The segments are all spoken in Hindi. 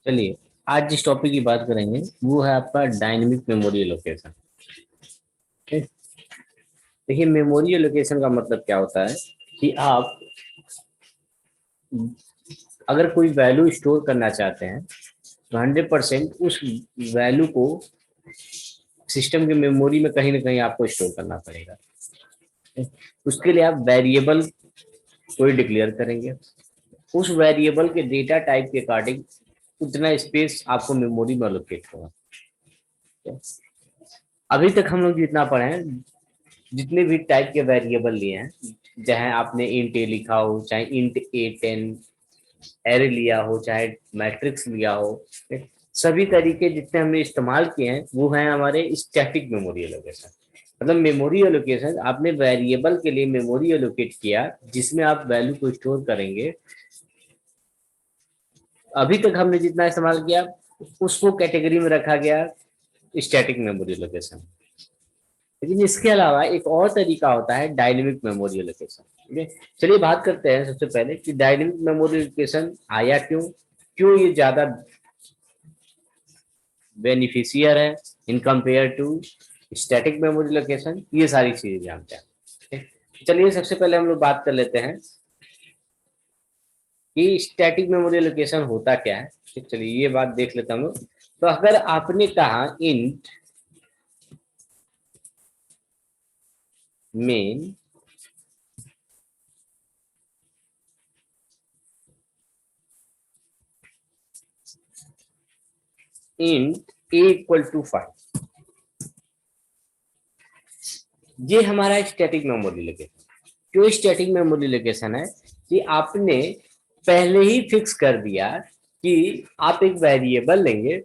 चलिए, आज जिस टॉपिक की बात करेंगे वो है आपका डायनेमिक मेमोरी एलोकेशन। देखिए, मेमोरी एलोकेशन का मतलब क्या होता है कि आप अगर कोई वैल्यू स्टोर करना चाहते हैं तो 100% उस वैल्यू को सिस्टम के मेमोरी में कहीं ना कहीं आपको स्टोर करना पड़ेगा। उसके लिए आप वेरिएबल कोई डिक्लेयर करेंगे, उस वेरिएबल के डेटा टाइप के अकॉर्डिंग उतना स्पेस आपको मेमोरी में एलोकेट होगा। अभी तक हम लोग जितना पढ़े हैं, जितने भी टाइप के वेरिएबल लिए हैं, चाहे आपने इंट ए लिखा हो, चाहे इंट A10 एरे लिया हो, चाहे मैट्रिक्स लिया हो, सभी तरीके जितने हमने इस्तेमाल किए हैं वो हैं हमारे स्टैटिक मेमोरी एलोकेशन। मतलब मेमोरी एलोकेशन आपने वेरिएबल के लिए मेमोरी एलोकेट किया जिसमें आप वैल्यू को स्टोर करेंगे। अभी तक हमने जितना इस्तेमाल किया उसको कैटेगरी में रखा गया स्टैटिक मेमोरी एलोकेशन। लेकिन इसके अलावा एक और तरीका होता है डायनेमिक मेमोरी एलोकेशन। ठीक है, चलिए बात करते हैं सबसे पहले कि डायनेमिक मेमोरी एलोकेशन आया क्यों, क्यों ये ज्यादा बेनिफिशियर है in compare to static memory location. ये सारी चीजें जानते हैं। ठीक है? चलिए सबसे पहले हम लोग बात कर लेते हैं कि स्टैटिक मेमोरी लोकेशन होता क्या है। ठीक, चलिए ये बात देख लेते हैं हम लोग। तो अगर आपने कहा इंट मेन इंट A = 5, ये हमारा स्टैटिक मेमोरी लोकेशन। क्यों स्टैटिक मेमोरी लोकेशन है कि आपने पहले ही फिक्स कर दिया कि आप एक वेरिएबल लेंगे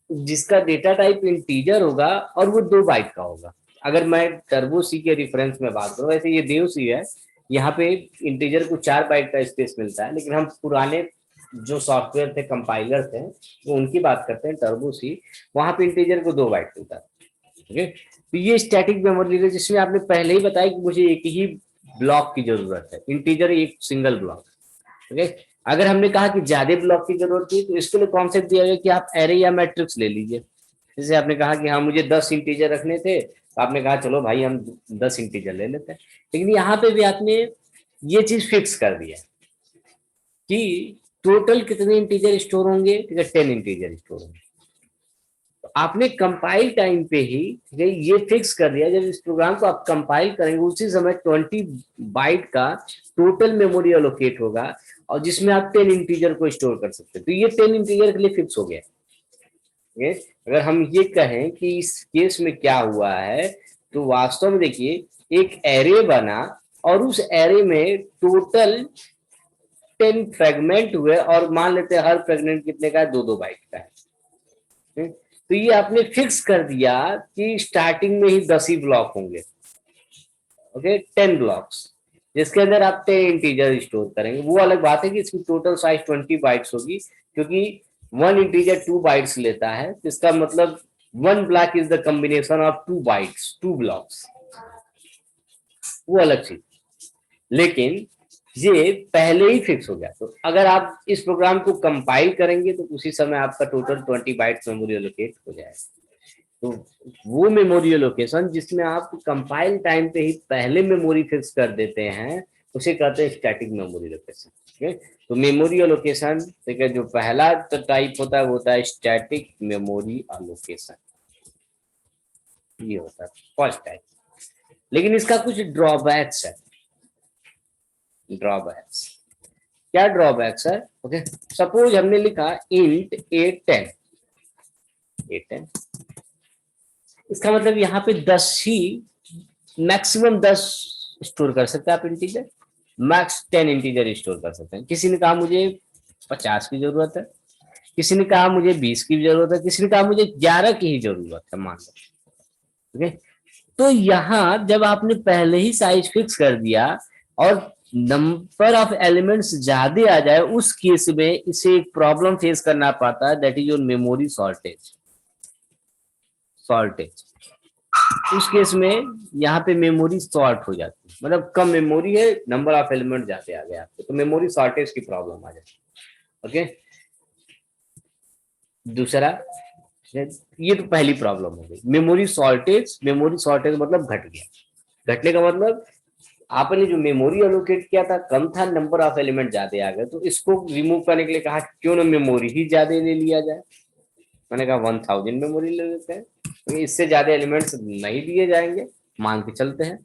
जिसका डेटा टाइप इंटीजर होगा और वो 2 बाइट का होगा। अगर मैं टर्बो सी के रेफरेंस में बात करूँ, वैसे ये देव सी है, यहाँ पे इंटीजर को 4 बाइट का स्पेस मिलता है, लेकिन हम पुराने जो सॉफ्टवेयर थे, कंपाइलर थे, वो उनकी बात करते हैं टर्बो सी, वहां पे इंटीजर को 2 बाइट मिलता है। ओके, तो ये स्टैटिक मेमोरी है जिसमें आपने पहले ही बताया कि मुझे एक ही ब्लॉक की जरूरत है, इंटीजर एक सिंगल ब्लॉक। ओके, अगर हमने कहा कि ज्यादा ब्लॉक की जरूरत थी तो इसके लिए कॉन्सेप्ट दिया गया कि आप एरे या मैट्रिक्स ले लीजिए। जैसे आपने कहा कि हाँ मुझे 10 इंटीजर रखने थे, तो आपने कहा चलो भाई हम 10 इंटीजर ले लेते हैं। लेकिन यहाँ पे भी आपने ये चीज फिक्स कर दिया कि टोटल कितने इंटीजर स्टोर होंगे। ठीक है, 10 इंटीजर स्टोर होंगे। तो आपने कंपाइल टाइम पे ही ये फिक्स कर दिया, जब इस प्रोग्राम को आप कंपाइल करेंगे उसी समय 20 बाइट का टोटल मेमोरी एलोकेट होगा, और जिसमें आप 10 इंटीजर को स्टोर कर सकते हैं। तो ये 10 इंटीजर के लिए फिक्स हो गया। अगर हम ये कहें कि इस केस में क्या हुआ है, तो वास्तव में देखिए एक एरे बना और उस एरे में टोटल 10 फ्रेगमेंट हुए, और मान लेते हैं हर फ्रेगमेंट कितने का है, 2-2 बाइट का है। तो ये आपने फिक्स कर दिया कि स्टार्टिंग में ही 10 ही ब्लॉक होंगे। ओके, 10 ब्लॉक्स जिसके अंदर आप 10 इंटीजर स्टोर करेंगे। वो अलग बात है कि इसकी टोटल साइज 20 बाइट्स होगी, क्योंकि 1 इंटीजर 2 बाइट्स लेता है। इसका मतलब 1 block is the combination of 2 bytes, 2 blocks, वो अलग चीज। लेकिन ये पहले ही फिक्स हो गया। तो अगर आप इस प्रोग्राम को कंपाइल करेंगे तो उसी समय आपका टोटल 20 बाइट्स मेमोरी एलोकेट हो जाएगा। तो वो मेमोरी लोकेशन जिसमें आप कंपाइल टाइम पे ही पहले मेमोरी फिक्स कर देते हैं, उसे कहते हैं स्टैटिक मेमोरी लोकेशन। ठीक है, तो मेमोरी लोकेशन ठीक है, जो पहला टाइप होता है वो होता है स्टैटिक मेमोरी लोकेशन। ये होता है फर्स्ट टाइप। लेकिन इसका कुछ ड्रॉबैक्स है। ड्रॉबैक्स क्या ड्रॉबैक्स है? ओके, सपोज हमने लिखा इंट A10, इसका मतलब यहाँ पे 10 ही, मैक्सिमम 10 स्टोर कर सकते हैं आप इंटीजर, मैक्स 10 इंटीजर स्टोर कर सकते हैं। किसी ने कहा मुझे 50 की जरूरत है, किसी ने कहा मुझे 20 की जरूरत है, किसी ने कहा मुझे 11 की ही जरूरत है, मान लो। ठीक है, तो यहाँ जब आपने पहले ही साइज फिक्स कर दिया और नंबर ऑफ एलिमेंट्स ज्यादा आ जाए, उस केस में इसे एक प्रॉब्लम फेस करना पड़ता है, that is your memory shortage. Shortage उस केस में यहाँ पे मेमोरी शॉर्ट हो जाती है, मतलब कम मेमोरी है, नंबर ऑफ एलिमेंट जाते आ गए आपको, तो मेमोरी शॉर्टेज की प्रॉब्लम आ जाती है। ओके, दूसरा, ये तो पहली प्रॉब्लम हो गई मेमोरी शॉर्टेज। मेमोरी शॉर्टेज मतलब घट गया। घटने का मतलब आपने जो मेमोरी एलोकेट किया था कम था, नंबर ऑफ एलिमेंट ज्यादा आ गए, तो इसको रिमूव करने के लिए कहा क्यों ना मेमोरी ही ज्यादा ले लिया जाए। मैंने कहा 1000 मेमोरी ले लेते हैं, तो इससे ज्यादा एलिमेंट्स नहीं दिए जाएंगे, मान के चलते हैं।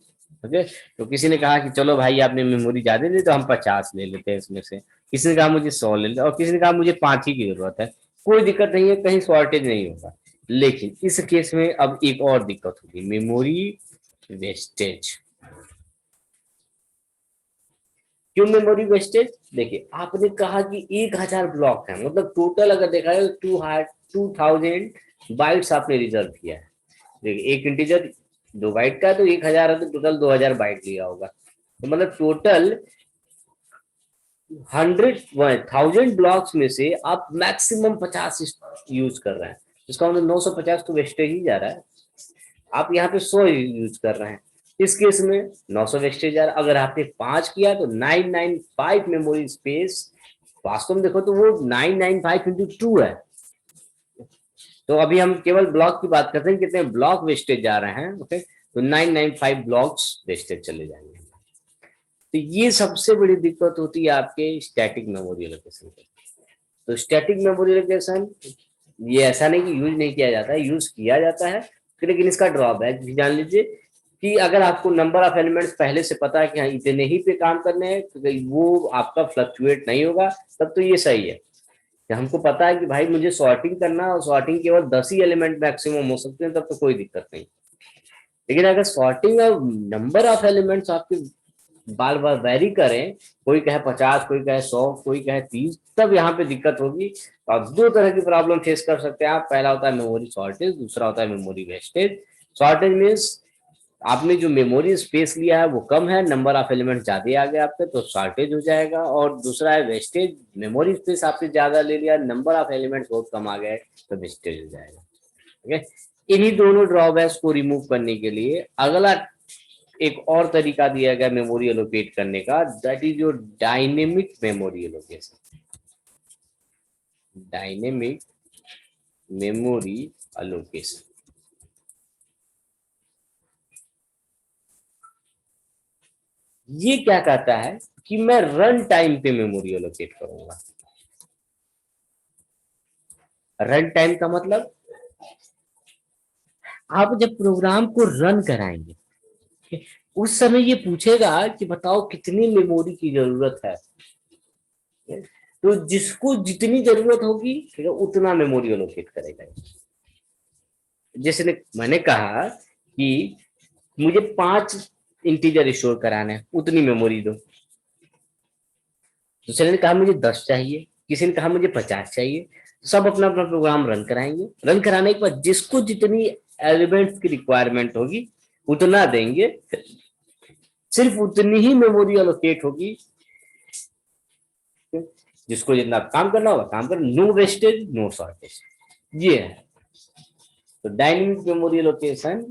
ओके, तो किसी ने कहा कि चलो भाई आपने मेमोरी ज्यादा ली तो हम 50 ले लेते हैं इसमें से। किसी ने कहा मुझे 100 ले लेते, और किसी ने कहा मुझे 5 ही की जरूरत है। कोई दिक्कत नहीं है, कहीं शॉर्टेज नहीं होगा। लेकिन इस केस में अब एक और दिक्कत होगी, मेमोरी वेस्टेज। क्यों मेमोरी वेस्टेज? देखिए आपने कहा कि 1000 ब्लॉक है, मतलब टोटल अगर देखा जाए तो 2000 बाइट्स आपने रिजर्व किया है। देखिए एक इंटीजर 2 बाइट का है, तो 1000 है, तो टोटल 2000 बाइट लिया होगा। तो मतलब टोटल 1000 ब्लॉक्स में से आप मैक्सिमम 50 यूज कर रहे हैं। इसका मतलब 950 तो वेस्टेज ही जा रहा है। आप यहाँ पे 100 यूज कर रहे हैं, इस केस में 900 वेस्टेज आ रहा है। अगर आपने 5 किया तो 995 मेमोरी स्पेस। वास्तव में देखो तो वो 995 इंटू 2 है। तो अभी हम केवल ब्लॉक की बात करते हैं, कितने ब्लॉक वेस्टेज जा रहे हैं। ओके, तो 995 ब्लॉक्स वेस्टेज चले जाएंगे। तो ये सबसे बड़ी दिक्कत होती है आपके स्टैटिक मेमोरी एलोकेशन की। तो स्टैटिक मेमोरी एलोकेशन ये ऐसा नहीं कि यूज नहीं किया जाता है, यूज किया जाता है, लेकिन इसका ड्रॉबैक भी जान लीजिए कि अगर आपको नंबर ऑफ एलिमेंट्स पहले से पता है कि हाँ इतने ही पे काम करने हैं, तो वो आपका फ्लक्चुएट नहीं होगा, तब तो ये सही है। हमको पता है कि भाई मुझे सॉर्टिंग करना, और सॉर्टिंग केवल 10 ही एलिमेंट मैक्सिमम हो सकते हैं, तब तो कोई दिक्कत नहीं। लेकिन अगर सॉर्टिंग और नंबर ऑफ एलिमेंट्स आपके बार बार वेरी करें, कोई कहे 50, कोई कहे 100, कोई कहे 30, तब यहाँ पे दिक्कत होगी। तो आप 2 तरह की प्रॉब्लम फेस कर सकते हैं आप। पहला होता है मेमोरी शॉर्टेज, दूसरा होता है मेमोरी वेस्टेज। शॉर्टेज मीन्स आपने जो मेमोरी स्पेस लिया है वो कम है, नंबर ऑफ एलिमेंट ज्यादा आ गए आपके, तो शॉर्टेज हो जाएगा। और दूसरा है वेस्टेज, मेमोरी स्पेस आपने ज्यादा ले लिया, नंबर ऑफ एलिमेंट बहुत कम आ गए, तो वेस्टेज हो जाएगा। ठीक है, इन्हीं दोनों ड्रॉबैक्स को रिमूव करने के लिए अगला एक और तरीका दिया गया मेमोरी एलोकेट करने का, that is your dynamic memory allocation. Dynamic memory allocation ये क्या कहता है कि मैं रन टाइम पे मेमोरी एलोकेट करूंगा। रन टाइम का मतलब आप जब प्रोग्राम को रन कराएंगे, उस समय ये पूछेगा कि बताओ कितनी मेमोरी की जरूरत है। तो जिसको जितनी जरूरत होगी, ठीक है, उतना मेमोरी एलोकेट करेगा। जैसे मैंने कहा कि मुझे 5 इंटीजर स्टोर कराने हैं, उतनी मेमोरी दो। दूसरे ने कहा मुझे 10 चाहिए, किसी ने कहा मुझे 50 चाहिए। सब अपना अपना प्रोग्राम रन कराएंगे। रन कराने के बाद जिसको जितनी एलिमेंट्स की रिक्वायरमेंट होगी उतना देंगे, सिर्फ उतनी ही मेमोरी एलोकेट होगी। जिसको जितना काम करना होगा काम कर, नो वेस्टेज नो शॉर्टेज, ये है। तो डायनेमिक मेमोरी एलोकेशन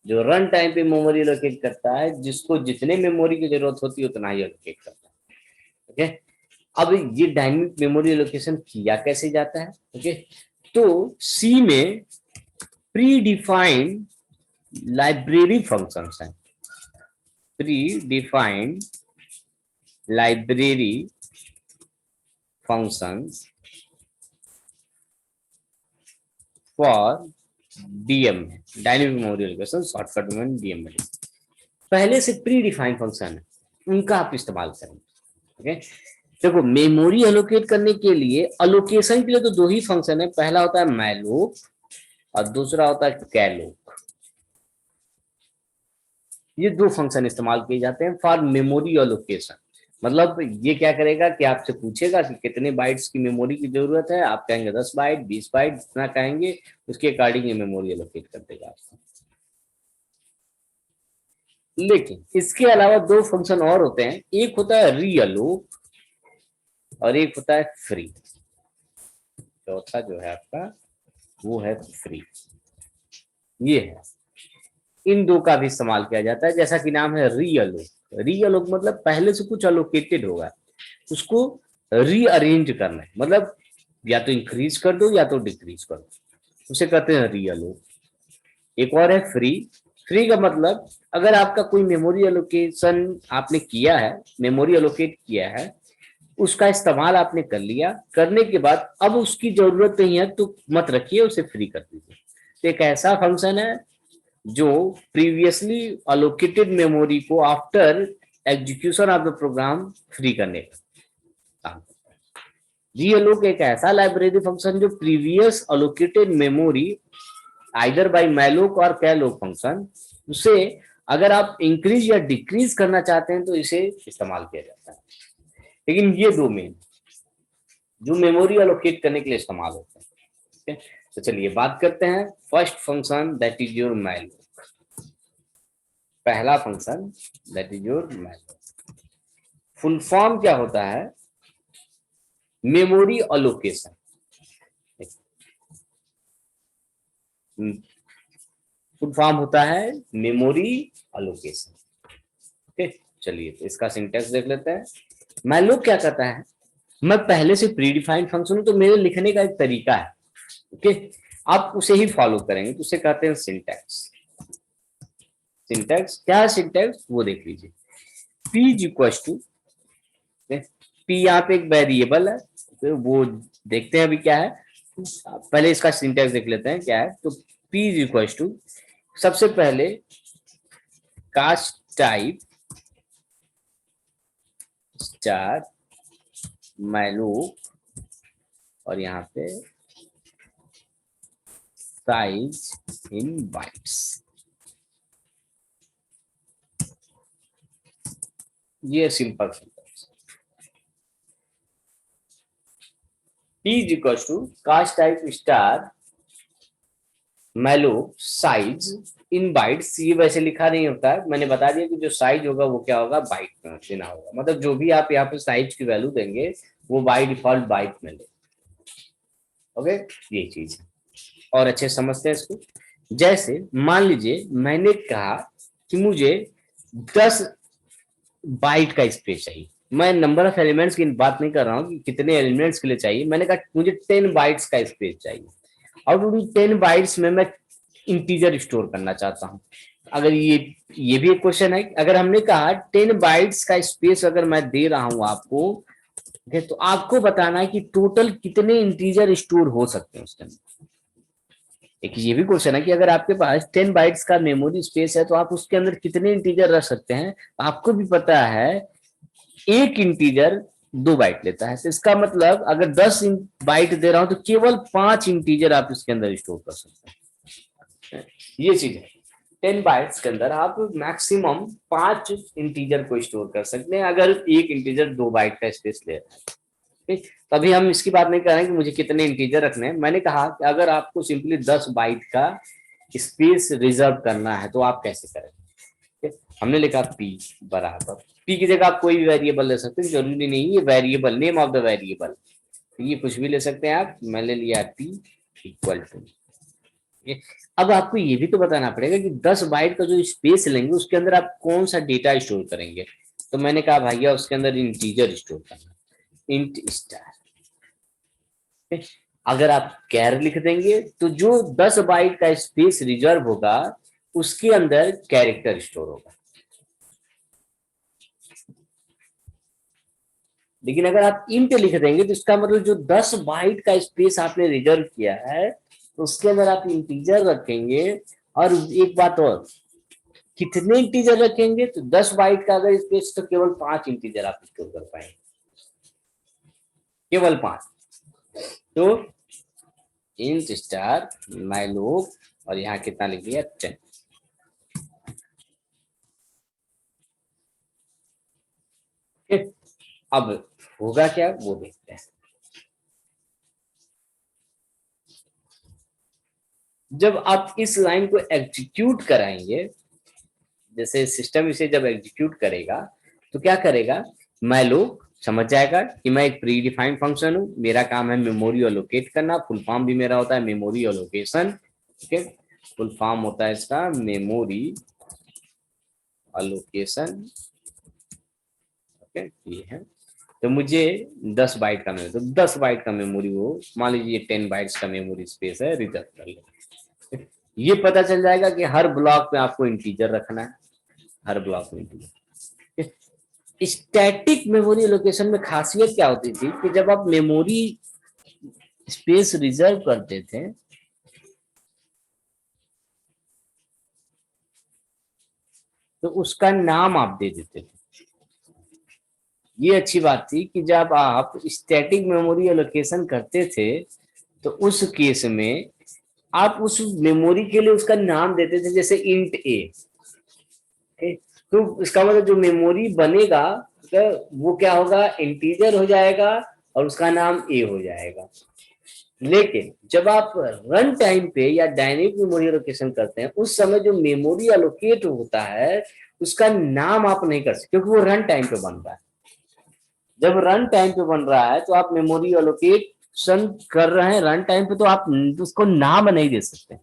जो रन टाइम पे मेमोरी एलोकेट करता है, जिसको जितने मेमोरी की जरूरत होती है उतना ही एलोकेट करता है। ओके, अब ये डायनेमिक मेमोरी एलोकेशन किया कैसे जाता है? ओके, तो सी में प्री डिफाइंड लाइब्रेरी फंक्शंस हैं। Pre defined library functions for DM है, डायनेमिक मेमोरी एलोकेशन, शॉर्टकट में डीएम में पहले से प्री डिफाइंड फंक्शन है, उनका आप इस्तेमाल करेंगे। ओके, देखो मेमोरी एलोकेट करने के लिए, अलोकेशन के लिए तो 2 ही फंक्शन है, पहला होता है मैलोक और दूसरा होता है कैलोक। ये 2 फंक्शन इस्तेमाल किए जाते हैं फॉर मेमोरी एलोकेशन। मतलब ये क्या करेगा कि आपसे पूछेगा कि कितने बाइट्स की मेमोरी की जरूरत है, आप कहेंगे 10 बाइट 20 बाइट, जितना कहेंगे उसके अकॉर्डिंग ये मेमोरी एलोकेट कर देगा आपको। लेकिन इसके अलावा 2 फंक्शन और होते हैं, एक होता है रीअलोक और एक होता है फ्री। चौथा जो है आपका वो है फ्री। ये है, इन 2 का भी इस्तेमाल किया जाता है। जैसा कि नाम है रीअलोक। रीअलोक मतलब पहले से कुछ अलोकेटेड होगा, उसको रीअरेंज करना है। मतलब या तो इंक्रीज कर दो या तो डिक्रीज कर दो, उसे कहते हैं रीअलोक। एक और है फ्री। फ्री का मतलब अगर आपका कोई मेमोरी एलोकेशन आपने किया है, मेमोरी एलोकेट किया है, उसका इस्तेमाल आपने कर लिया, करने के बाद अब उसकी जरूरत नहीं है तो मत रखिए, उसे फ्री कर दीजिए। तो एक ऐसा फंक्शन है जो प्रीवियसली अलोकेटेड मेमोरी को after execution of the program free करने का काम करता है। रीअलोक एक ऐसा लाइब्रेरी फंक्शन जो previous allocated memory either by malloc और कैलोक फंक्शन, उसे अगर आप इंक्रीज या डिक्रीज करना चाहते हैं तो इसे इस्तेमाल किया जाता है। लेकिन ये दो मेन जो मेमोरी अलोकेट करने के लिए इस्तेमाल होते हैं। ठीक है, तो चलिए बात करते हैं first function that is your malloc. पहला function that is your malloc, full form क्या होता है? Memory allocation. फुल फॉर्म होता है मेमोरी अलोकेशन। ठीक, चलिए तो इसका सिंटेक्स देख लेते हैं। मैलोक क्या कहता है? मैं पहले से प्री डिफाइंड फंक्शन हूं तो मेरे लिखने का एक तरीका है, ओके, आप उसे ही फॉलो करेंगे तो उसे कहते हैं सिंटैक्स। सिंटैक्स क्या है? सिंटैक्स वो देख लीजिए। P is equal to, P यहाँ पे एक वेरिएबल है, तो वो देखते हैं अभी क्या है। पहले इसका सिंटैक्स देख लेते हैं क्या है। तो पी इज इक्वल टू, सबसे पहले कास्ट टाइप स्टार मैलोक और यहाँ पे साइज इन बाइट्स, ये simple syntax. p is equals to cast type star malloc size in bytes. ये वैसे लिखा नहीं होता है, मैंने बता दिया कि जो साइज होगा वो क्या होगा, बाइट में देना होगा। मतलब जो भी आप यहाँ पे साइज की वैल्यू देंगे वो बाय डिफॉल्ट बाइट में ले। ओके, ये चीज है और अच्छे समझते हैं इसको। जैसे मान लीजिए मैंने कहा कि मुझे 10 बाइट का स्पेस चाहिए। मैं नंबर ऑफ एलिमेंट्स की बात नहीं कर रहा हूँ कि कितने एलिमेंट्स के लिए चाहिए, मैंने कहा मुझे 10 बाइट्स का स्पेस चाहिए और उन 10 बाइट्स में मैं इंटीजर स्टोर करना चाहता हूँ। अगर ये भी एक क्वेश्चन है, अगर हमने कहा 10 बाइट्स का स्पेस अगर मैं दे रहा हूं आपको, तो आपको बताना है कि टोटल कितने इंटीजर स्टोर हो सकते हैं उसके अंदर। एक ये भी क्वेश्चन है कि अगर आपके पास 10 बाइट्स का मेमोरी स्पेस है तो आप उसके अंदर कितने इंटीजर रख सकते हैं। आपको भी पता है एक इंटीजर 2 बाइट लेता है, तो इसका मतलब अगर 10 बाइट दे रहा हूं तो केवल 5 इंटीजर आप इसके अंदर स्टोर कर सकते हैं। ये चीज है, 10 बाइट्स के अंदर आप मैक्सिमम 5 इंटीजर को स्टोर कर सकते हैं अगर एक इंटीजर 2 बाइट का स्पेस ले रहा है। ठीक, तभी हम इसकी बात नहीं कर रहे हैं कि मुझे कितने इंटीजर रखने हैं। मैंने कहा कि अगर आपको सिंपली 10 बाइट का स्पेस रिजर्व करना है तो आप कैसे करेंगे। हमने लिखा पी बराबर, पी की जगह आप कोई भी वेरिएबल ले सकते हैं, जरूरी नहीं ये variable name of the variable, ये कुछ भी ले सकते हैं आप। मैंने लिया पी इक्वल टू, अब आपको ये भी तो बताना पड़ेगा कि 10 बाइट का जो स्पेस लेंगे उसके अंदर आप कौन सा डेटा स्टोर करेंगे। तो मैंने कहा भैया उसके अंदर इंटीजर स्टोर करना, इंट स्टार। अगर आप कैर लिख देंगे तो जो 10 बाइट का स्पेस रिजर्व होगा उसके अंदर कैरेक्टर स्टोर होगा। लेकिन अगर आप इंट लिख देंगे तो इसका मतलब जो 10 बाइट का स्पेस आपने रिजर्व किया है तो उसके अंदर आप इंटीजर रखेंगे। और एक बात और, कितने इंटीजर रखेंगे, तो 10 बाइट का अगर स्पेस तो केवल 5 इंटीजर आप स्टोर कर पाएंगे, केवल 5। तो इंट स्टार मैलोक और यहाँ कितना लिख दिया 10। अब होगा क्या वो देखते हैं। जब आप इस लाइन को एग्जीक्यूट कराएंगे, जैसे सिस्टम इसे जब एग्जीक्यूट करेगा तो क्या करेगा, मैलोक समझ जाएगा कि मैं एक प्री डिफाइंड फंक्शन हूं, मेरा काम है मेमोरी अलोकेट करना। फुल फॉर्म भी मेरा होता है मेमोरी अलोकेशन। ठीक है, फुल फॉर्म होता है इसका मेमोरी अलोकेशन। ओके, ये है। तो मुझे 10 बाइट का मेमोरी, तो 10 बाइट का मेमोरी वो मान लीजिए 10 बाइट्स का मेमोरी स्पेस है, रिजर्व कर ले। ये पता चल जाएगा कि हर ब्लॉक में आपको इंटीजर रखना है, हर ब्लॉक में इंटीजर। स्टैटिक मेमोरी लोकेशन में खासियत क्या होती थी कि जब आप मेमोरी स्पेस रिजर्व करते थे तो उसका नाम आप दे देते थे। ये अच्छी बात थी कि जब आप स्टैटिक मेमोरी एलोकेशन करते थे तो उस केस में आप उस मेमोरी के लिए उसका नाम देते थे, जैसे इंट ए। तो इसका मतलब जो मेमोरी बनेगा वो क्या होगा, इंटीजर हो जाएगा और उसका नाम ए हो जाएगा। लेकिन जब आप रन टाइम पे या डायनेमिक मेमोरी एलोकेशन करते हैं उस समय जो मेमोरी एलोकेट होता है उसका नाम आप नहीं कर सकते, क्योंकि वो रन टाइम पे बन रहा है। जब रन टाइम पे बन रहा है तो आप मेमोरी एलोकेशन कर रहे हैं रन टाइम पे, तो आप उसको नाम नहीं दे सकते।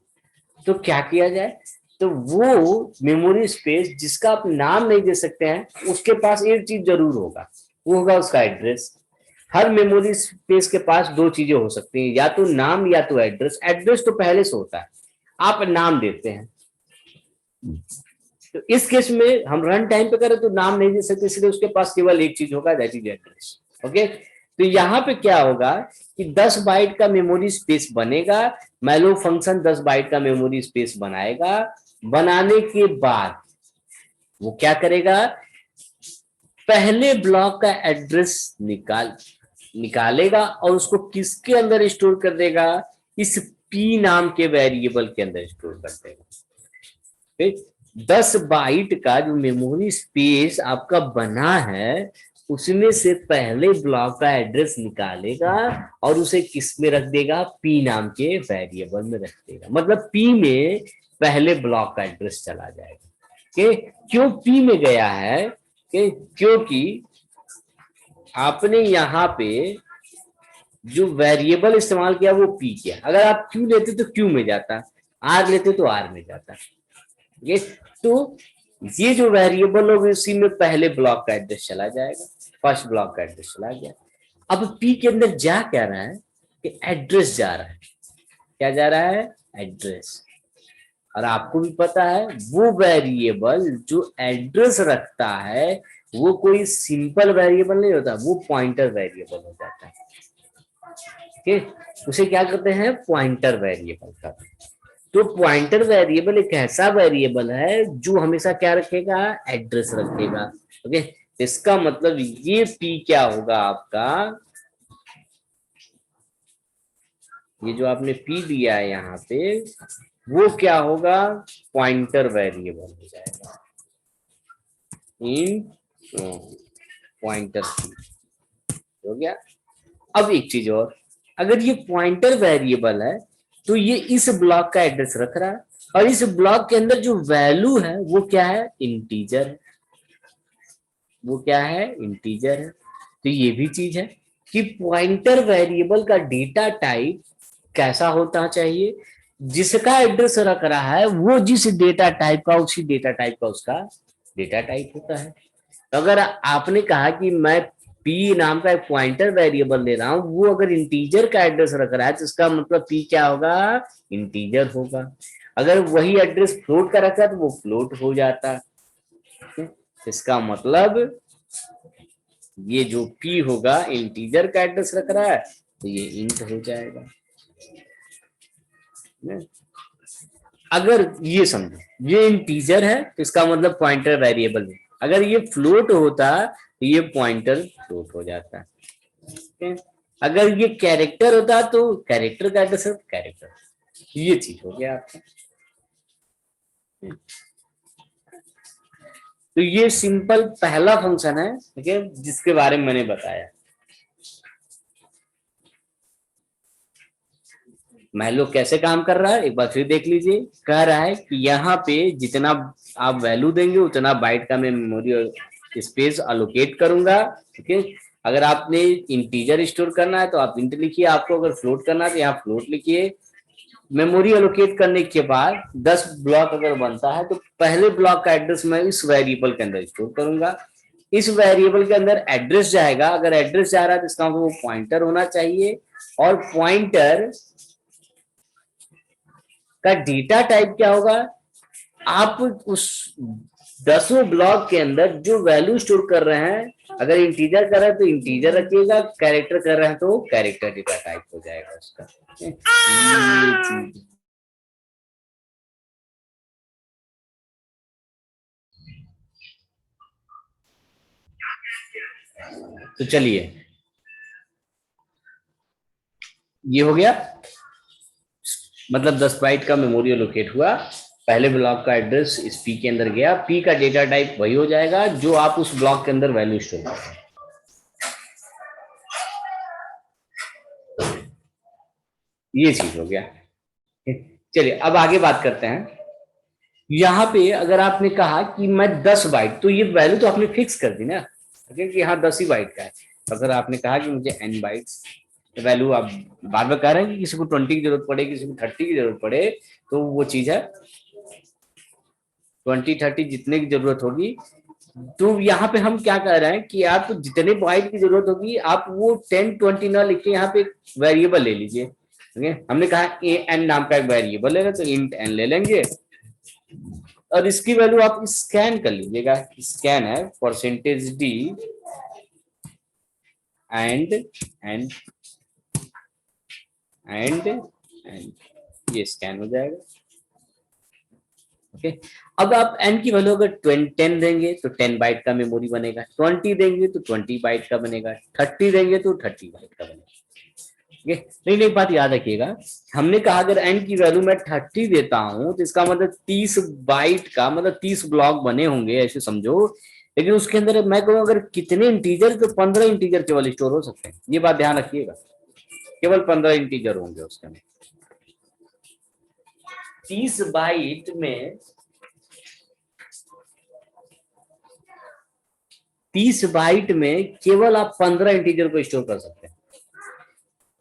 तो क्या किया जाए, तो वो मेमोरी स्पेस जिसका आप नाम नहीं दे सकते हैं उसके पास एक चीज जरूर होगा, वो होगा उसका एड्रेस। हर मेमोरी स्पेस के पास दो चीजें हो सकती हैं, या तो नाम या तो एड्रेस। एड्रेस तो पहले से होता है, आप नाम देते हैं। तो इस केस में हम रन टाइम पे करें तो नाम नहीं दे सकते, इसलिए उसके पास केवल एक चीज होगा, दैट इज एड्रेस। ओके, तो यहाँ पे क्या होगा कि 10 बाइट का मेमोरी स्पेस बनेगा, मैलो फंक्शन 10 बाइट का मेमोरी स्पेस बनाएगा। बनाने के बाद वो क्या करेगा, पहले ब्लॉक का एड्रेस निकालेगा और उसको किसके अंदर स्टोर कर देगा, इस पी नाम के वेरिएबल के अंदर स्टोर कर देगा। 10 बाइट का जो मेमोरी स्पेस आपका बना है उसमें से पहले ब्लॉक का एड्रेस निकालेगा और उसे किस में रख देगा, पी नाम के वेरिएबल में रख देगा। मतलब पी में पहले ब्लॉक का एड्रेस चला जाएगा। क्यों पी में गया है, क्योंकि आपने यहाँ पे जो वेरिएबल इस्तेमाल किया वो पी किया। अगर आप क्यू लेते तो क्यू में जाता, आर लेते तो आर में जाता। ये तो ये जो वेरिएबल होगा इसी में पहले ब्लॉक का एड्रेस चला जाएगा, फर्स्ट ब्लॉक का एड्रेस चला गया। अब पी के अंदर जा क्या रहा है कि एड्रेस जा रहा है। क्या जा रहा है, एड्रेस। और आपको भी पता है वो वेरिएबल जो एड्रेस रखता है वो कोई सिंपल वेरिएबल नहीं होता, वो पॉइंटर वेरिएबल हो जाता है। उसे क्या करते हैं, पॉइंटर वेरिएबल करते हैं। तो पॉइंटर वेरिएबल एक ऐसा वेरिएबल है जो हमेशा क्या रखेगा, एड्रेस रखेगा। ओके, इसका मतलब ये पी क्या होगा आपका, ये जो आपने पी दिया है यहाँ पे वो क्या होगा, पॉइंटर वेरिएबल हो जाएगा, इन पॉइंटर हो गया। अब एक चीज और, अगर ये पॉइंटर वेरिएबल है तो ये इस ब्लॉक का एड्रेस रख रहा है और इस ब्लॉक के अंदर जो वैल्यू है वो क्या है, इंटीजर है। वो क्या है, इंटीजर है। तो ये भी चीज है कि पॉइंटर वेरिएबल का डेटा टाइप कैसा होता चाहिए, जिसका एड्रेस रख रहा है वो जिस डेटा टाइप का, उसी डेटा टाइप का उसका डेटा टाइप होता है। तो अगर आपने कहा कि मैं पी नाम का एक पॉइंटर वेरिएबल ले रहा हूं, वो अगर इंटीजर का एड्रेस रख रहा है तो इसका मतलब पी क्या होगा, इंटीजर होगा। अगर वही एड्रेस फ्लोट का रखा है तो वो फ्लोट हो जाता है। इसका मतलब ये जो पी होगा इंटीजर का एड्रेस रख रहा है तो ये इंट हो जाएगा। अगर ये समझो ये इंटीजर है तो इसका मतलब पॉइंटर वेरिएबल है, अगर ये फ्लोट होता तो ये पॉइंटर फ्लोट हो जाता है। अगर ये कैरेक्टर होता तो कैरेक्टर का एड्रेस कैरेक्टर। ये चीज हो गया आपका। तो ये सिंपल पहला फंक्शन है, ठीक है, जिसके बारे में मैंने बताया। मैलो कैसे काम कर रहा है एक बार फिर देख लीजिए। कह रहा है कि यहाँ पे जितना आप वैल्यू देंगे उतना बाइट का मैं मेमोरी स्पेस अलोकेट करूंगा। ठीक है, अगर आपने इंटीजर स्टोर करना है तो आप इंट लिखिए, आपको अगर फ्लोट करना है तो यहाँ फ्लोट लिखिए। मेमोरी एलोकेट करने के बाद 10 ब्लॉक अगर बनता है तो पहले ब्लॉक का एड्रेस मैं इस वेरिएबल के अंदर स्टोर करूंगा। इस वेरिएबल के अंदर एड्रेस जाएगा, अगर एड्रेस जा रहा है तो इसका मतलब वो पॉइंटर होना चाहिए, और पॉइंटर का डेटा टाइप क्या होगा, आप उस 10वें ब्लॉक के अंदर जो वैल्यू स्टोर कर रहे हैं, अगर इंटीजर कर रहे हैं तो इंटीजर रखिएगा, कैरेक्टर कर रहे हैं तो कैरेक्टर डेटा टाइप हो जाएगा उसका। ये चीज तो चलिए, ये हो गया, मतलब 10 बाइट का मेमोरी लोकेट हुआ, पहले ब्लॉक का एड्रेस इस पी के अंदर गया, पी का डेटा टाइप वही हो जाएगा जो आप उस ब्लॉक के अंदर वैल्यू स्टोर करते हैं। ये चीज हो गया। चलिए अब आगे बात करते हैं। यहाँ पे अगर आपने कहा कि मैं 10 बाइट, तो ये वैल्यू तो आपने फिक्स कर दी ना कि हाँ 10 ही बाइट का है। अगर आपने कहा कि मुझे n बाइट्स, तो वैल्यू आप बार बार कह रहे हैं कि किसी को 20 की जरूरत पड़े, किसी को 30 की जरूरत पड़े, तो वो चीज है 20-30 जितने की जरूरत होगी। तो यहाँ पे हम क्या कह रहे हैं कि आपको जितने बाइट की जरूरत होगी आप वो 10-20 ना लिख के यहाँ पे वेरिएबल ले लीजिए। ओके, हमने कहा ए एन नाम का एक वेरिएबल है तो इंट एन ले लेंगे, और इसकी वैल्यू आप स्कैन कर लीजिएगा। स्कैन है %d and and and and, ये स्कैन हो जाएगा। ओके, अब आप n की वैल्यू अगर 10 देंगे तो 10 बाइट का मेमोरी बनेगा, 20 देंगे तो 20 बाइट का बनेगा, 30 देंगे तो 30 बाइट का बनेगा। नहीं, एक बात याद रखिएगा, हमने कहा अगर n की वैल्यू मैं 30 देता हूं तो इसका मतलब 30 बाइट का मतलब 30 ब्लॉक बने होंगे, ऐसे समझो। लेकिन उसके अंदर मैं कहूँ अगर कितने इंटीजर, तो 15 इंटीजर केवल स्टोर हो सकते हैं, ये बात ध्यान रखिएगा, केवल 15 इंटीजर होंगे उसके अंदर। 30 बाइट में 30 बाइट में केवल आप 15 इंटीजर को स्टोर कर सकते हैं।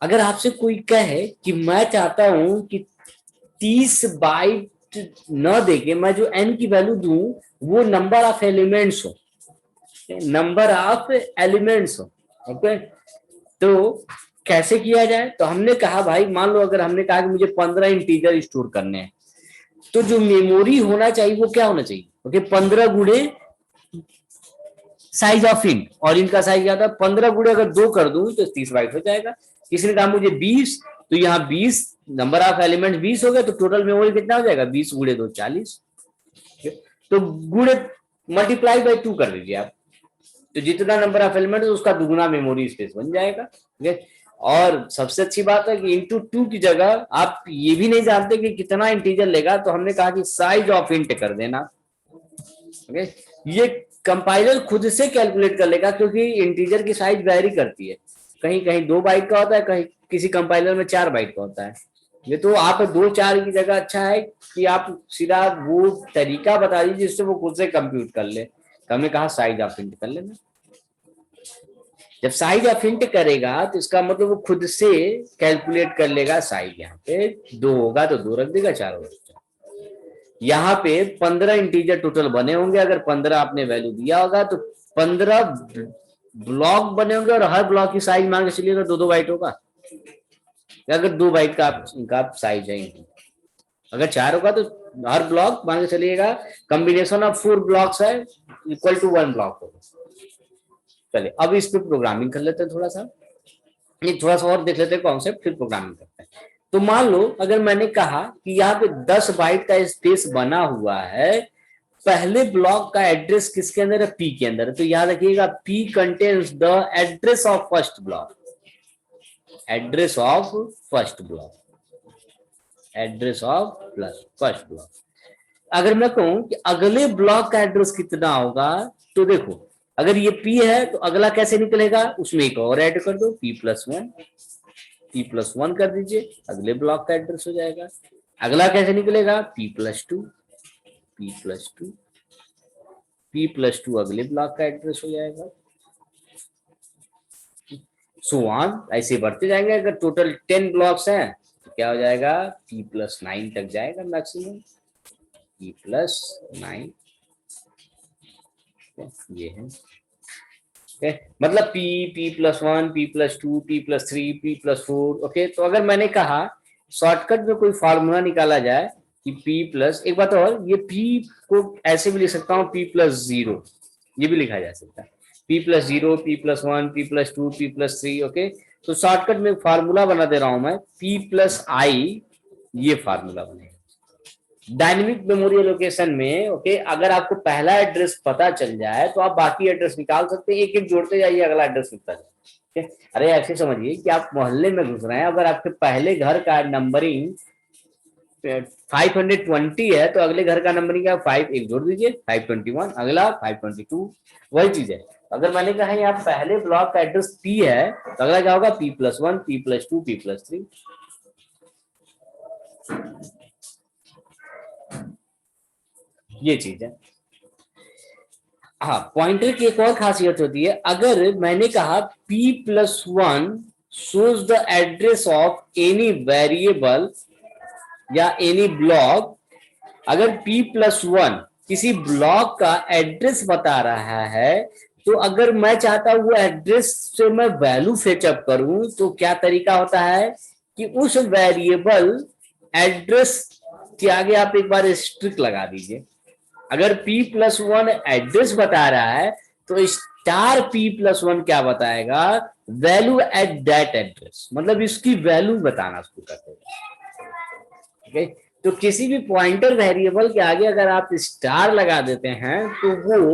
अगर आपसे कोई कहे कि मैं चाहता हूं कि 30 बाइट न देके मैं जो n की वैल्यू दूं वो नंबर ऑफ एलिमेंट्स हो, नंबर ऑफ एलिमेंट्स हो। ओके, तो कैसे किया जाए, तो हमने कहा भाई मान लो अगर हमने कहा कि मुझे 15 इंटीजर स्टोर करने हैं, तो जो मेमोरी होना चाहिए वो क्या होना चाहिए, ओके 15 गुणे साइज ऑफ इंट, और इनका साइज क्या था 15 गुणे अगर 2 कर दूं तो 30 बाइट हो जाएगा। किसी ने कहा मुझे 20, तो यहाँ 20 नंबर ऑफ एलिमेंट 20 हो गए, तो टोटल मेमोरी कितना हो जाएगा 20 गुणे 2 40, तो गुणे मल्टीप्लाई बाई 2 कर दीजिए आप, तो जितना नंबर ऑफ एलिमेंट है उसका दुगुना मेमोरी स्पेस बन जाएगा। ठीक है, और सबसे अच्छी बात है कि इंटू 2 की जगह आप ये भी नहीं जानते कि कितना इंटीजर लेगा, तो हमने कहा कि साइज ऑफ इंट कर देना। ओके, ये कंपाइलर खुद से कैलकुलेट कर लेगा, क्योंकि इंटीजर की साइज वैरी करती है, कहीं कहीं 2 बाइट का होता है, कहीं किसी कंपाइलर में 4 बाइट का होता है। ये तो आप 2-4 की जगह अच्छा है कि आप सीधा वो तरीका बता दीजिए जिससे वो खुद से कंप्यूट कर ले, तो हमने कहा साइज ऑफ इंट कर लेना। जब साइज ऑफ इंट करेगा तो इसका मतलब वो खुद से कैलकुलेट कर लेगा साइज, यहाँ पे 2 होगा तो 2 रख देगा, 4 होगा। यहाँ पे 15 इंटीजर टोटल बने होंगे, अगर 15 आपने वैल्यू दिया होगा तो 15 ब्लॉक बने होंगे, और हर ब्लॉक की साइज मान के चलिएगा 2-2 बाइट होगा, अगर 2 बाइट का इनका साइज है। अगर 4 होगा तो हर ब्लॉक मान के चलिएगा कॉम्बिनेशन ऑफ 4 ब्लॉक्स है इक्वल टू 1 ब्लॉक होगा। चलिए अब इस पे प्रोग्रामिंग कर लेते हैं थोड़ा सा, ये थोड़ा सा और देख लेते हैं कॉन्सेप्ट, फिर प्रोग्रामिंग करते हैं। तो मान लो अगर मैंने कहा कि यहाँ पे 10 बाइट का स्पेस बना हुआ है, पहले ब्लॉक का एड्रेस किसके अंदर है, पी के अंदर है, तो याद रखिएगा P contains the address of first block, address of first block, address of plus first block. अगर मैं कहूं कि अगले ब्लॉक का एड्रेस कितना होगा, तो देखो अगर ये पी है तो अगला कैसे निकलेगा, उसमें एक और ऐड कर दो p+1, p+1 कर दीजिए, अगले ब्लॉक का एड्रेस हो जाएगा। अगला कैसे निकलेगा p+2, p+2, p+2 अगले ब्लॉक का एड्रेस हो जाएगा, सो ऑन ऐसे बढ़ते जाएंगे। अगर टोटल 10 ब्लॉक्स हैं तो क्या हो जाएगा p+9 तक जाएगा मैक्सिमम, p+9 ये है। मतलब p+1, p+2, p+3, p+4। Okay, तो अगर मैंने कहा शॉर्टकट में कोई फार्मूला निकाला जाए कि p प्लस, एक बात और, ये p को ऐसे भी लिख सकता हूँ p+0, ये भी लिखा जा सकता है p+0, p+1, p+2, p+3। Okay, तो शॉर्टकट में फार्मूला बना दे रहा हूं मैं p+i, ये फार्मूला बनेगा डायनेमिक मेमोरी एलोकेशन में। ओके, अगर आपको पहला एड्रेस पता चल जाए तो आप बाकी एड्रेस निकाल सकते हैं, एक एक जोड़ते जाइए, अगला एड्रेस निकल जाए। अरे ऐसे समझिए कि आप मोहल्ले में घुस रहे हैं, अगर आपके पहले घर का नंबरिंग 520 है तो अगले घर का नंबरिंग क्या, 5 एक जोड़ दीजिए 521, अगला 522, वही चीज है। अगर मैंने कहा यहाँ पहले ब्लॉक का एड्रेस P है तो अगला क्या होगा p+1, p+2, p+3। ये चीज है। हाँ, पॉइंटर की एक और खासियत होती है, अगर मैंने कहा p+1 shows the address of any variable या एनी ब्लॉक, अगर p+1 किसी ब्लॉक का एड्रेस बता रहा है तो अगर मैं चाहता हूं वो एड्रेस से मैं वैल्यू फेचअप करूं तो क्या तरीका होता है कि उस वेरिएबल एड्रेस के आगे आप एक बार स्ट्रिक लगा दीजिए। अगर p+1 एड्रेस बता रहा है तो स्टार p+1 क्या बताएगा, वैल्यू एट दैट एड्रेस, मतलब इसकी वैल्यू बताना शुरू कर देगा। ओके, तो किसी भी पॉइंटर वेरिएबल के आगे अगर आप स्टार लगा देते हैं तो वो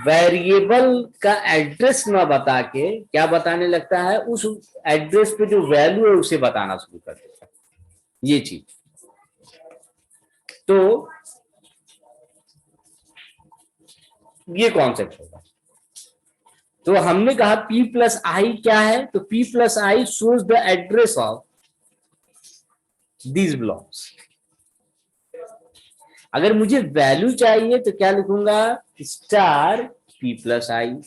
वेरिएबल का एड्रेस ना बता के क्या बताने लगता है, उस एड्रेस पे जो वैल्यू है उसे बताना शुरू कर देता है। ये चीज तो ये कॉन्सेप्ट होगा। तो हमने कहा p+i क्या है, तो p+i shows the address of these blocks. अगर मुझे वैल्यू चाहिए तो क्या लिखूंगा, स्टार p+i,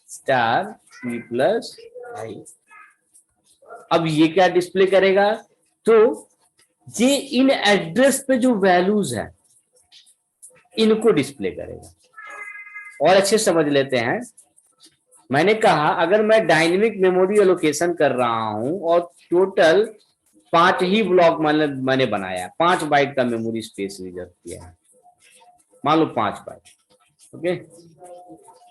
स्टार p+i। अब ये क्या डिस्प्ले करेगा, तो ये इन एड्रेस पे जो वैल्यूज है इनको डिस्प्ले करेगा। और अच्छे समझ लेते हैं, मैंने कहा अगर मैं डायनेमिक मेमोरी एलोकेशन कर रहा हूं और टोटल 5 ही ब्लॉक मैंने बनाया, 5 बाइट का मेमोरी स्पेस रिजर्व किया है, मान लो 5 बाइट। ओके,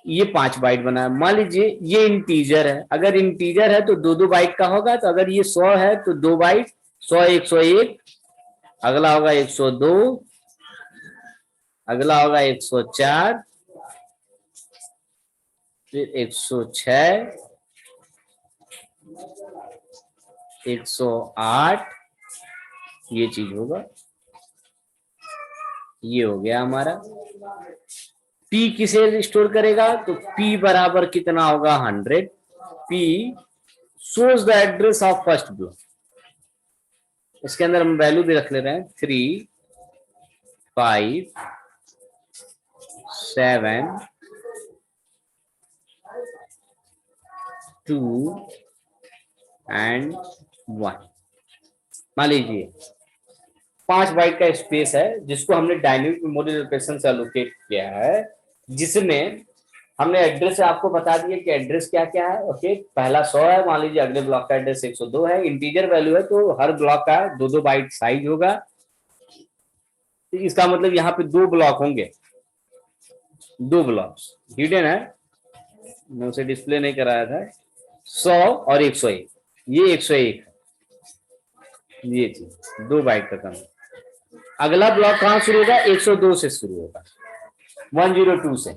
ये 5 बाइट बना है, मान लीजिए ये इंटीजर है, अगर इंटीजर है तो 2-2 बाइट का होगा, तो अगर ये 100 है तो 2 बाइट, 100 101, अगला होगा 102, अगला होगा 104, फिर 106, 108, ये चीज होगा। ये हो गया हमारा। P किसे स्टोर करेगा, तो P बराबर कितना होगा 100। P shows the address of first block, इसके अंदर हम वैल्यू भी रख ले रहे हैं 3, 5, 7, 2 एंड 1। मान लीजिए 5 बाइट का स्पेस है जिसको हमने डायनेमिक मेमोरी लोकेशन से एलोकेट किया है, जिसमें हमने एड्रेस आपको बता दिया कि एड्रेस क्या क्या है। ओके, पहला 100 है, मान लीजिए अगले ब्लॉक का एड्रेस 102 है, इंटीजर वैल्यू है तो हर ब्लॉक का 2-2 बाइट साइज होगा। तो इसका मतलब यहाँ पे 2 ब्लॉक होंगे, 2 ब्लॉक हिडन है, मैं उसे डिस्प्ले नहीं कराया था। 100 और 101, ये 101 है, ये चीज 2 बाइट का कम। अगला ब्लॉक कहां शुरू होगा, 102 से शुरू होगा, 102 से।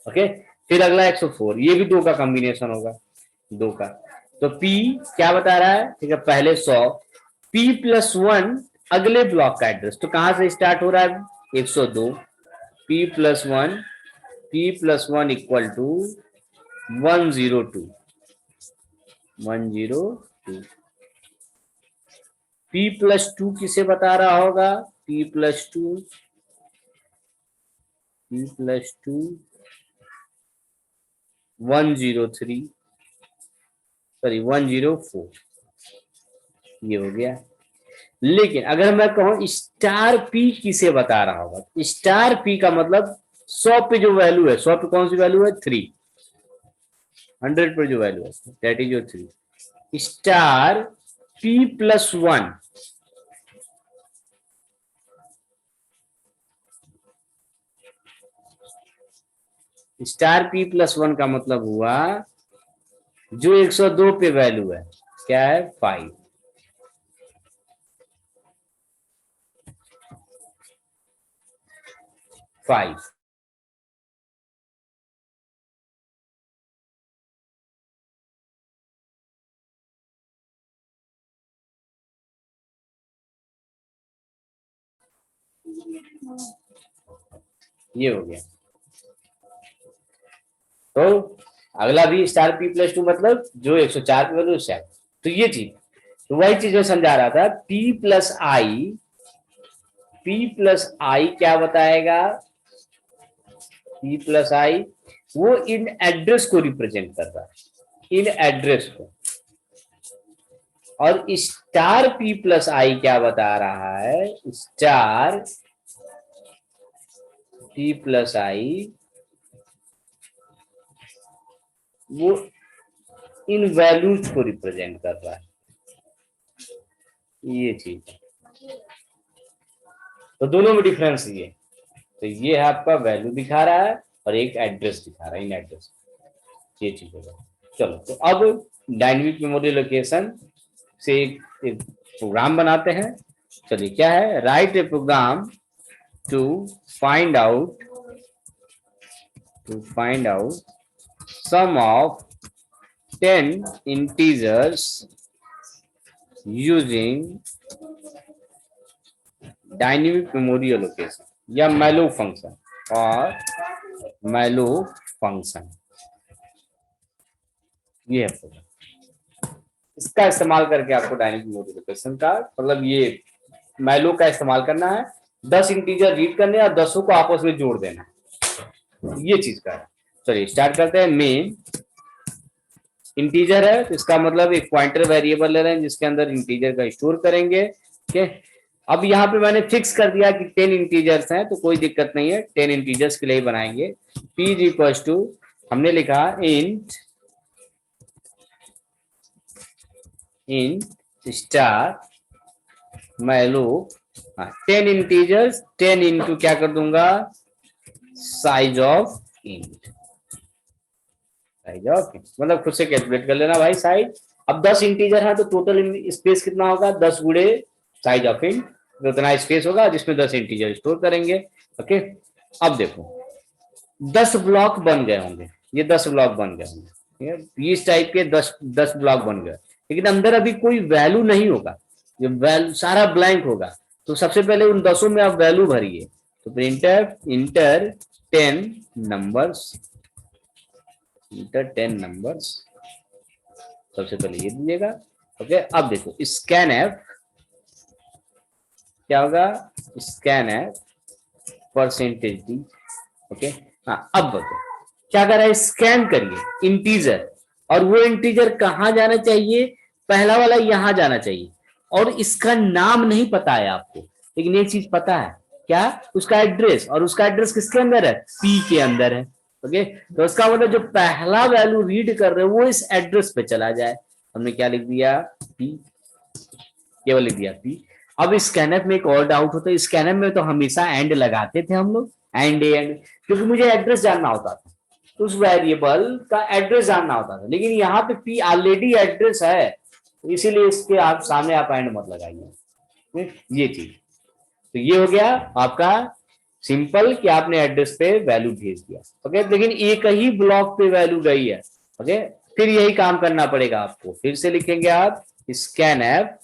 ओके, फिर अगला 104, ये भी 2 का कॉम्बिनेशन होगा, 2 का। तो P क्या बता रहा है, ठीक है, पहले 100, P+1 अगले ब्लॉक का एड्रेस, तो कहां से स्टार्ट हो रहा है 102, P+1, P+1 equal to 102, 102। P+2 किसे बता रहा होगा, P+2, P+2 103, सॉरी 104, ये हो गया। लेकिन अगर मैं कहूं स्टार P किसे बता रहा होगा, स्टार P का मतलब 100 पे जो वैल्यू है, 100 पे कौन सी वैल्यू है 3, 100 पर जो वैल्यू है that is your 3 star p+1, star p+1 का मतलब हुआ जो 102 पे वैल्यू है क्या है 5, 5 ये हो गया। तो अगला भी स्टार p+2 मतलब जो 104 पे वैल्यू है, तो ये चीज, तो वही चीज मैं समझा रहा था। p+i क्या बताएगा, p+i वो इन एड्रेस को रिप्रेजेंट कर रहा है, इन एड्रेस को, और स्टार p+i क्या बता रहा है, स्टार p+i वो इन वैल्यूज को रिप्रेजेंट कर रहा है, ये चीज। तो दोनों में डिफरेंस ये, तो ये है आपका वैल्यू दिखा रहा है और एक एड्रेस दिखा रहा है, इन एड्रेस, ये चीज होगा। चलो तो अब डायनेमिक मेमोरी लोकेशन से एक प्रोग्राम बनाते हैं। चलिए क्या है, write a program to find out sum of 10 integers using dynamic memory allocation या मैलो फंक्शन और मैलो फंक्शन, ये है प्रोग्राम। इसका इस्तेमाल करके आपको डायनेमिक मेमोरी एलोकेशन का मतलब ये मैलो का इस्तेमाल करना है, 10 इंटीजर रीड करने और 10 को आपस में जोड़ देना, ये चीज का है। चलिए स्टार्ट करते हैं। मेन इंटीजर है तो इसका मतलब एक पॉइंटर वेरिएबल ले रहे हैं जिसके अंदर इंटीजर का स्टोर करेंगे। ठीक, अब यहाँ पे मैंने फिक्स कर दिया कि 10 इंटीजर्स हैं तो कोई दिक्कत नहीं है, 10 इंटीजर्स के लिए ही बनाएंगे। p इज इक्वल टू हमने लिखा इंट स्टार मैलो 10 इंटीजर्स, 10 इंटू क्या कर दूंगा size of int, size of मतलब खुद से कैलकुलेट कर लेना भाई साइज। अब 10 इंटीजर है तो टोटल स्पेस कितना होगा 10 गुणे साइज ऑफ इंट, तो उतना स्पेस होगा जिसमें 10 इंटीजर स्टोर करेंगे। ओके, अब देखो 10 ब्लॉक बन गए होंगे, ये 10 ब्लॉक बन गए होंगे, इस टाइप के 10 ब्लॉक बन गए, लेकिन अंदर अभी कोई वैल्यू नहीं होगा, ये वैल्यू सारा ब्लैंक होगा। तो सबसे पहले उन 10 में आप वैल्यू भरिए, तो printer inter 10 numbers, inter 10 numbers, सबसे पहले ये दीजिएगा। ओके, अब देखो स्कैन एफ क्या होगा, scan F percentage D. Okay, हाँ अब बताओ क्या कर रहा है, स्कैन करिए इंटीजर, और वो इंटीजर कहां जाना चाहिए, पहला वाला यहां जाना चाहिए, और इसका नाम नहीं पता है आपको, लेकिन एक चीज पता है क्या, उसका एड्रेस, और उसका एड्रेस किसके अंदर है, पी के अंदर है। ओके, तो उसका मतलब जो पहला वैल्यू रीड कर रहे हैं वो इस एड्रेस पे चला जाए, हमने क्या लिख दिया पी, केवल लिख दिया पी। अब स्कैनर में एक और डाउट होता है, स्कैनर में तो हमेशा एंड लगाते थे हम लोग, एंड, क्योंकि मुझे एड्रेस जानना होता था, तो उस वेरिएबल का एड्रेस जानना होता था, लेकिन यहाँ पे पी ऑलरेडी एड्रेस है, तो इसीलिए इसके आप सामने आप एंड मत लगाइए, ये चीज। तो ये हो गया आपका सिंपल कि आपने एड्रेस पे वैल्यू भेज दिया। ओके, लेकिन एक ही ब्लॉक पे वैल्यू गई है। ओके, फिर यही काम करना पड़ेगा आपको, फिर से लिखेंगे आप स्कैन एफ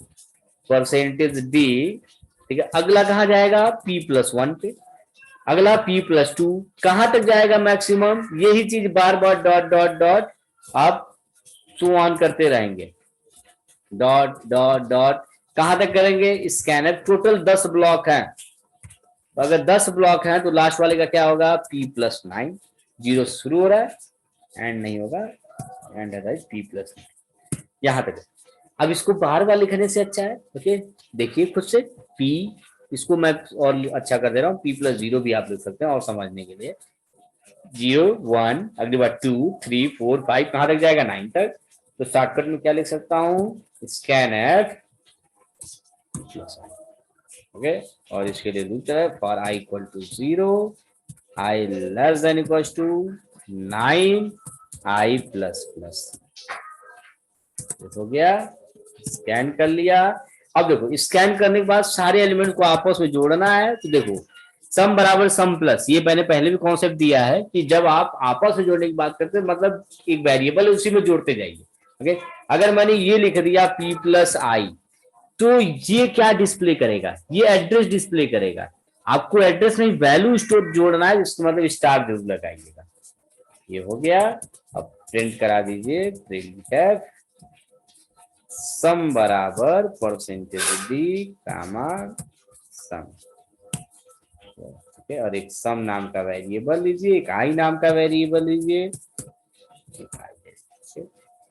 परसेंटेज डी। ठीक है, अगला कहां जाएगा p+1 पे, अगला p+2 कहां तक जाएगा मैक्सिमम, यही चीज बार बार डॉट डॉट डॉट आप सो ऑन करते रहेंगे, डॉट डॉट डॉट कहां तक करेंगे, स्कैनर टोटल 10 ब्लॉक है, तो अगर 10 ब्लॉक है तो लास्ट वाले का क्या होगा p+9, जीरो शुरू हो रहा है एंड नहीं होगा, एंड है p+9 यहां तक। अब इसको बार बार लिखने से अच्छा है, ओके देखिए खुद से p, इसको मैं और अच्छा कर दे रहा हूँ, p+0 भी आप लिख सकते हैं और समझने के लिए 0 1, अगली बार 2 3 4 5, कहां तक जाएगा 9 तक। तो शॉर्टकट में क्या लिख सकता हूं, scanf plus I. Okay, और इसके लिए रूल है for I equal to 0, I less than equal to 9, I plus plus. हो गया, स्कैन कर लिया। अब देखो स्कैन करने के बाद सारे एलिमेंट को आपस में जोड़ना है। तो देखो सम बराबर सम प्लस, ये मैंने पहले भी कॉन्सेप्ट दिया है कि जब आप आपस में जोड़ने की बात करते हैं मतलब एक वेरिएबल है उसी में जोड़ते जाइए। ओके, अगर मैंने ये लिख दिया p प्लस आई, तो ये क्या डिस्प्ले करेगा, ये एड्रेस डिस्प्ले करेगा। आपको एड्रेस में वैल्यू स्टोर जोड़ना है, जिसको मतलब स्टार जरूर लगाइएगा। ये हो गया। अब प्रिंट करा दीजिए, प्रिंट एफ सम बराबर परसेंटेज डी कामा सम। ठीक है, और एक सम नाम का वेरिएबल लीजिए, एक आई नाम का वेरिएबल लीजिए,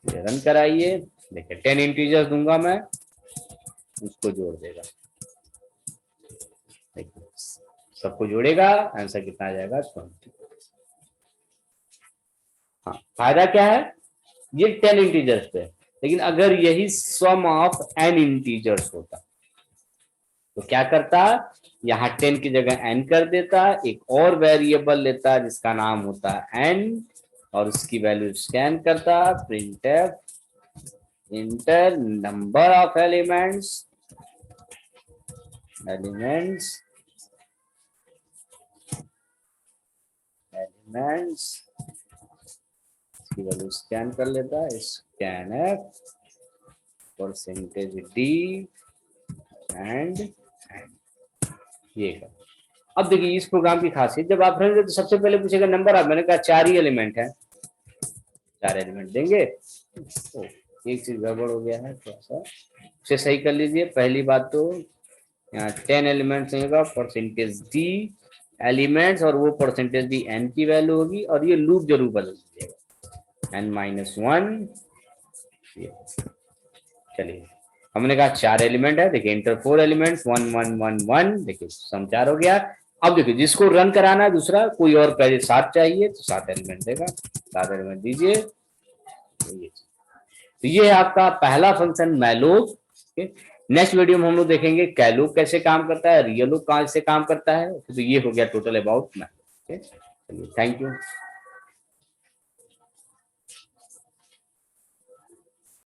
रन कराइए। देखिए 10 इंटीजर्स दूंगा मैं, उसको जोड़ देगा। देखिए सबको जोड़ेगा, आंसर कितना आ जाएगा 20। हाँ, फायदा क्या है, ये 10 इंटीजर्स पे, लेकिन अगर यही सम ऑफ n इंटीजर्स होता तो क्या करता, यहाँ 10 की जगह n कर देता, एक और वेरिएबल लेता जिसका नाम होता है n, और उसकी वैल्यू स्कैन करता, printf inter number of elements की वैल्यू स्कैन कर लेता है, scan F percentage D and ये कर। अब देखिए इस प्रोग्राम की खासियत, जब आप रखेंगे तो सबसे पहले पूछेगा नंबर ऑफ, मैंने कहा 4 ही एलिमेंट है, 4 एलिमेंट देंगे। तो एक चीज गड़बड़ हो गया है, थोड़ा सा उसे सही कर लीजिए। पहली बात तो यहाँ 10 एलिमेंट्स होगा, परसेंटेज डी एलिमेंट्स, और वो परसेंटेज डी एन की वैल्यू होगी, और ये लूप जरूर बदल दीजिएगा n-1। चलिए हमने कहा 4 एलिमेंट है, देखिए इंटर 4 एलिमेंट्स 1 1 1 1, देखिए सम 4 हो गया। अब देखिए जिसको रन कराना है दूसरा कोई और पहले 7 चाहिए, तो 7 एलिमेंट देगा, 7 एलिमेंट दीजिए। तो ये है आपका पहला फंक्शन मैलोक। नेक्स्ट वीडियो में हम लोग देखेंगे कैलोक कैसे काम करता है, रियलोक कैसे काम करता है। तो ये हो गया टोटल अबाउट मैलोक। चलिए थैंक यू।